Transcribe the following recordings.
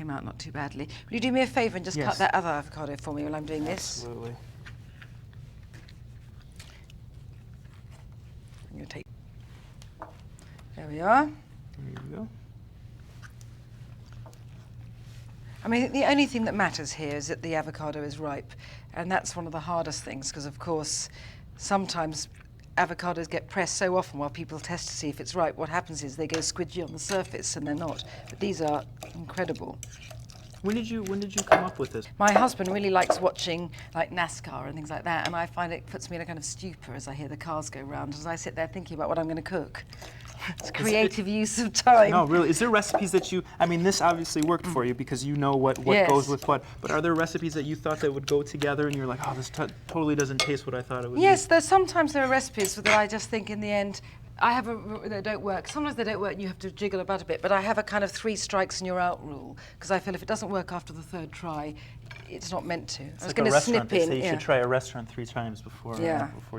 came out not too badly. Will you do me a favour and just cut that other avocado for me while I'm doing this? Absolutely. I'm going to take... There we are. There you go. I mean, the only thing that matters here is that the avocado is ripe, and that's one of the hardest things, because of course, sometimes avocados get pressed so often while people test to see if it's ripe. What happens is they go squidgy on the surface, and they're not. But these are incredible. When did you come up with this? My husband really likes watching like NASCAR and things like that, and I find it puts me in a kind of stupor as I hear the cars go round, as I sit there thinking about what I'm going to cook. It's creative use of time. No, really. Is there recipes that you, I mean, this obviously worked for you because you know what goes with what, but are there recipes that you thought that would go together and you're like, oh, this totally doesn't taste what I thought it would? Yes, sometimes there are recipes that I just think in the end, they don't work. Sometimes they don't work and you have to jiggle about a bit, but I have a kind of 3 strikes and you're out rule, because I feel if it doesn't work after the 3rd try, it's not meant to. It's I was like going to snip in. They say you should try a restaurant 3 times before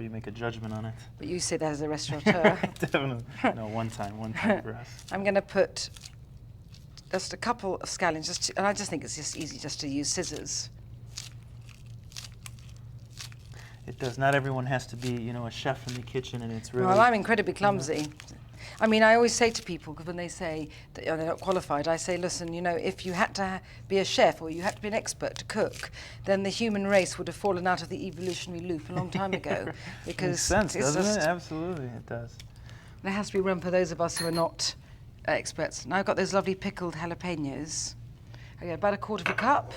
you make a judgment on it. But you say that as a restaurateur. Definitely. No, one time for us. I'm going to put just a couple of scallions, and I just think it's just easy just to use scissors. It does. Not everyone has to be, you know, a chef in the kitchen, and it's really... Well, I'm incredibly clumsy. I mean, I always say to people, when they say that they're not qualified, I say, listen, you know, if you had to be a chef or you had to be an expert to cook, then the human race would have fallen out of the evolutionary loop a long time ago. Because makes sense, doesn't it? Absolutely, it does. There has to be room for those of us who are not experts. Now I've got those lovely pickled jalapenos. Okay, about 1/4 cup.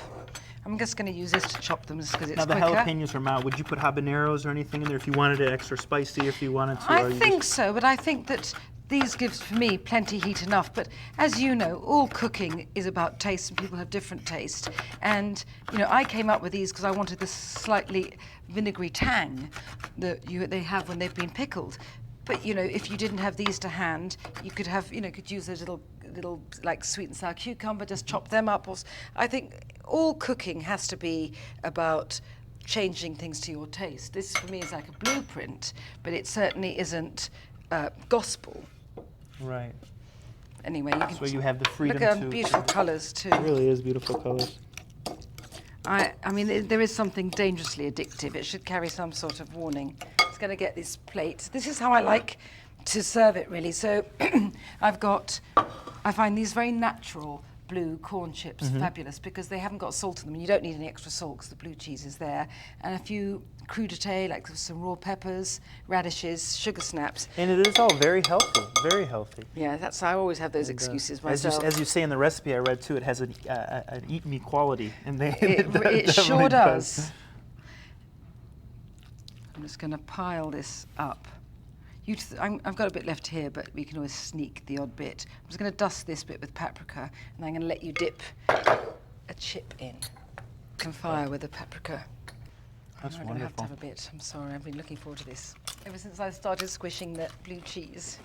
I'm just going to use this to chop them just because it's quicker. Now the jalapenos are mild. Would you put habaneros or anything in there if you wanted it extra spicy, if you wanted to? I think so, but I think that these gives, for me, plenty heat enough. But as you know, all cooking is about taste, and people have different taste. And, you know, I came up with these because I wanted this slightly vinegary tang that they have when they've been pickled. But, you know, if you didn't have these to hand, you could have, you know, could use those little like sweet and sour cucumber, just chop them up. I think all cooking has to be about changing things to your taste. This, for me, is like a blueprint, but it certainly isn't gospel. Right. Anyway, you can you have the freedom look at beautiful colours too. It really is beautiful colours. I mean, there is something dangerously addictive. It should carry some sort of warning. It's going to get this plate. This is how I like to serve it, really. So I find these very natural blue corn chips fabulous because they haven't got salt in them. And you don't need any extra salt because the blue cheese is there. And a few crudité, like some raw peppers, radishes, sugar snaps. And it is all very healthy, very healthy. Yeah, I always have those excuses myself. As you say in the recipe I read too, it has an eat me quality. And it sure does. I'm just going to pile this up. I've got a bit left here, but we can always sneak the odd bit. I'm just going to dust this bit with paprika, and I'm going to let you dip a chip in. Can fire with the paprika. That's I'm going to have to have a bit. I'm sorry, I've been looking forward to this ever since I started squishing the blue cheese.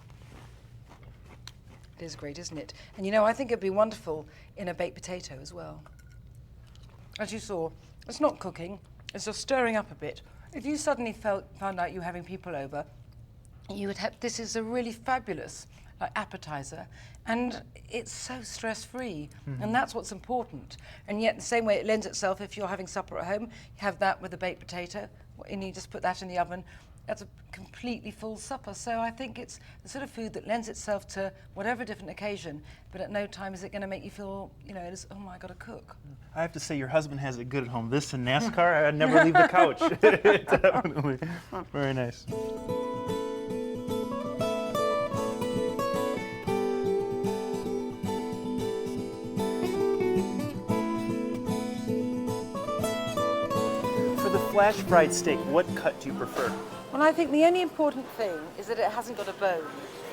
It is great, isn't it? And you know, I think it'd be wonderful in a baked potato as well. As you saw, it's not cooking, it's just stirring up a bit. If you suddenly found out you were having people over, you would have, this is a really fabulous appetizer, and it's so stress-free, and that's what's important. And yet the same way it lends itself, if you're having supper at home, you have that with a baked potato, and you just put that in the oven. That's a completely full supper. So I think it's the sort of food that lends itself to whatever different occasion, but at no time is it going to make you feel, you know, oh my, I got to cook. I have to say, your husband has it good at home. This and NASCAR, I'd never leave the couch. Definitely. Very nice. For the flash fried steak, what cut do you prefer? Well, I think the only important thing is that it hasn't got a bone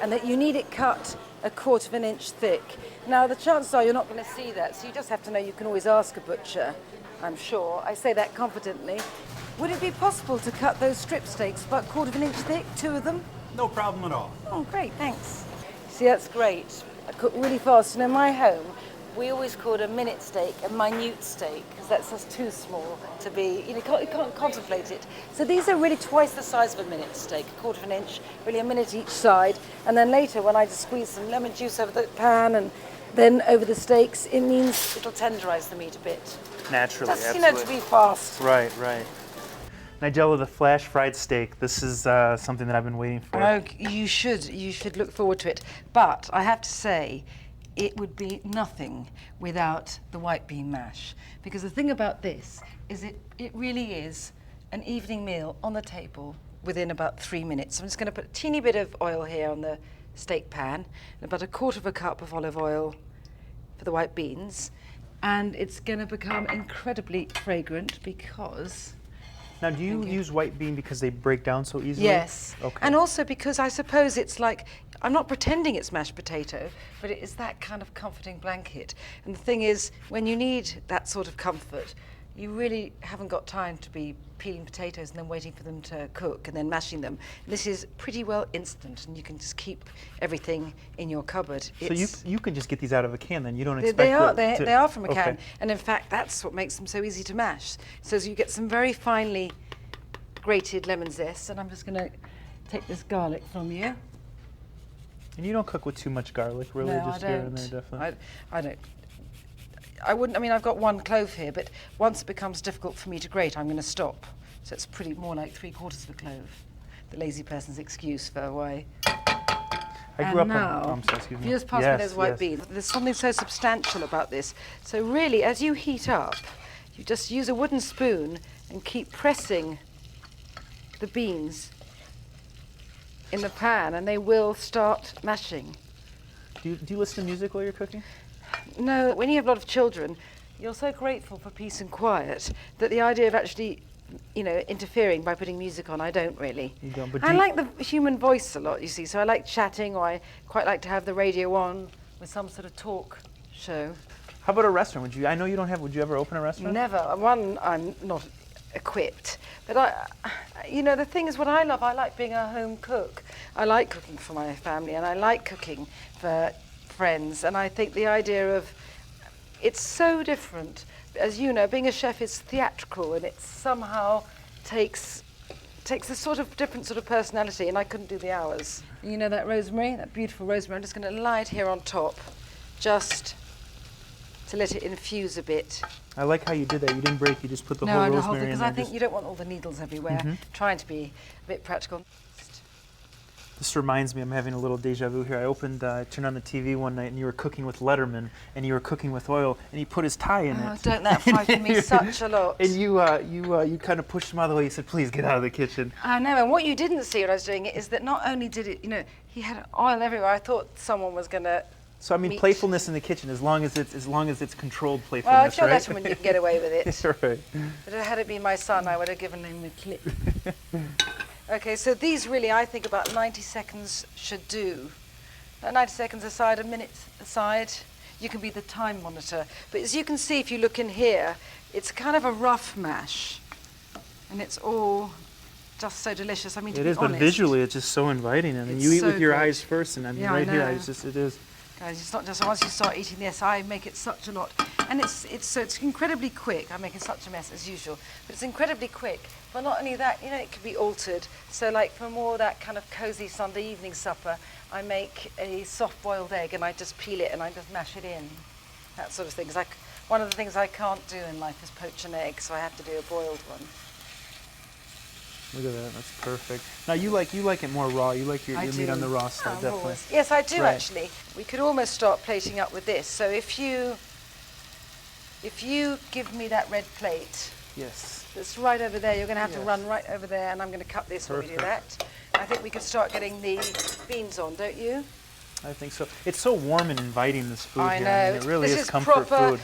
and that you need it cut 1/4 inch thick. Now, the chances are you're not going to see that, so you just have to know you can always ask a butcher, I'm sure. I say that confidently. Would it be possible to cut those strip steaks about 1/4 inch thick, 2 of them? No problem at all. Oh, great, thanks. See, that's great. I cook really fast, and in my home, we always call it a minute steak, a minute steak, because that's just too small to be, you can't contemplate it. So these are really twice the size of a minute steak, 1/4 inch, really a minute each side. And then later, when I just squeeze some lemon juice over the pan and a then over the steaks, it means it'll tenderize the meat a bit. Naturally, Just, absolutely. to be fast. Right, right. Nigella, the flash fried steak. This is something that I've been waiting for. Oh, you should look forward to it. But I have to say, it would be nothing without the white bean mash. Because the thing about this is it really is an evening meal on the table within about 3 minutes. I'm just going to put a teeny bit of oil here on the steak pan, and about 1/4 cup of olive oil for the white beans. And it's going to become incredibly fragrant because... Now, do you use white bean because they break down so easily? Yes. Okay. And also because I suppose it's like, I'm not pretending it's mashed potato, but it is that kind of comforting blanket. And the thing is, when you need that sort of comfort, you really haven't got time to be peeling potatoes and then waiting for them to cook and then mashing them. This is pretty well instant, and you can just keep everything in your cupboard. So you can just get these out of a can, then you don't expect they are from a can, okay. and in fact that's what makes them so easy to mash. So you get some very finely grated lemon zest, and I'm just going to take this garlic from you. And you don't cook with too much garlic, really? No, just I here don't. and there, definitely. I don't. I wouldn't. I mean, I've got 1 clove here, but once it becomes difficult for me to grate, I'm going to stop. So it's pretty more like 3/4 of a clove. The lazy person's excuse for why. I grew up on. Excuse If me. you just pass me those white beans. There's something so substantial about this. So really, as you heat up, you just use a wooden spoon and keep pressing the beans in the pan, and they will start mashing. Do you listen to music while you're cooking? No, when you have a lot of children, you're so grateful for peace and quiet that the idea of actually, interfering by putting music on, I don't really. You don't, but I like the human voice a lot, you see, so I like chatting, or I quite like to have the radio on with some sort of talk show. How about a restaurant? I know you don't have, would you ever open a restaurant? Never. One, I'm not equipped. But the thing is, what I love, I like being a home cook. I like cooking for my family, and I like cooking for friends, and I think the idea of it's so different. As you know, being a chef is theatrical, and it somehow takes a sort of different sort of personality, and I couldn't do the hours. You know that rosemary, that beautiful rosemary, I'm just going to lie it here on top, just to let it infuse a bit. I like how you did that. You didn't break, you just put the whole rosemary in there. Because I think you don't want all the needles everywhere. Trying to be a bit practical. This reminds me, I'm having a little deja vu here. I turned on the TV one night, and you were cooking with Letterman, and you were cooking with oil, and he put his tie in it. Don't that frighten me such a lot. And you kind of pushed him out of the way. You said, "Please get out of the kitchen." I know, and what you didn't see when I was doing it is that not only did it, he had oil everywhere. I thought someone was going to. So I mean, playfulness in the kitchen, as long as it's controlled playfulness, well, if you're right? Letterman, you can get away with it. Right. But had it been my son, I would have given him a clip. Okay, so these really, I think about 90 seconds should do. 90 seconds aside, a minute aside. You can be the time monitor. But as you can see, if you look in here, it's kind of a rough mash. And it's all just so delicious. I mean, to be honest. It is, but visually, it's just so inviting. I mean, you eat with your eyes first, and I mean, right here, it is. Guys, it's not just once you start eating this, I make it such a lot. And it's incredibly quick. I'm making such a mess as usual, but it's incredibly quick. But not only that, it can be altered. So like for more that kind of cozy Sunday evening supper, I make a soft-boiled egg and I just peel it and I just mash it in. That sort of thing. One of the things I can't do in life is poach an egg, so I have to do a boiled one. Look at that, that's perfect. Now you like it more raw. You like your meat on the raw side, definitely. Yes, I do actually. We could almost start plating up with this. So if you give me that red plate. Yes. That's right over there. You're going to have to run right over there, and I'm going to cut this when we do that. I think we could start getting the beans on, don't you? I think so. It's so warm and inviting, this food I here. know. I mean, it really is comfort food.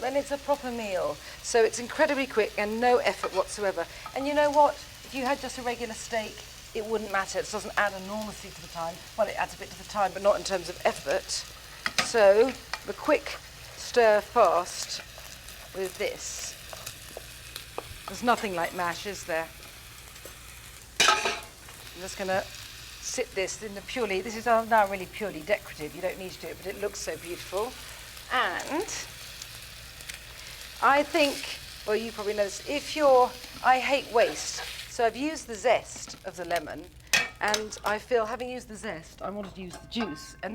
And it's a proper meal. So it's incredibly quick and no effort whatsoever. And you know what? If you had just a regular steak, it wouldn't matter. It doesn't add enormously to the time. Well, it adds a bit to the time, but not in terms of effort. So the quick stir fast with this. There's nothing like mash, is there? I'm just going to sit this in the purely, this is now really purely decorative. You don't need to do it, but it looks so beautiful. And I think, well, you probably know this, I hate waste. So I've used the zest of the lemon, and I feel, having used the zest, I wanted to use the juice. And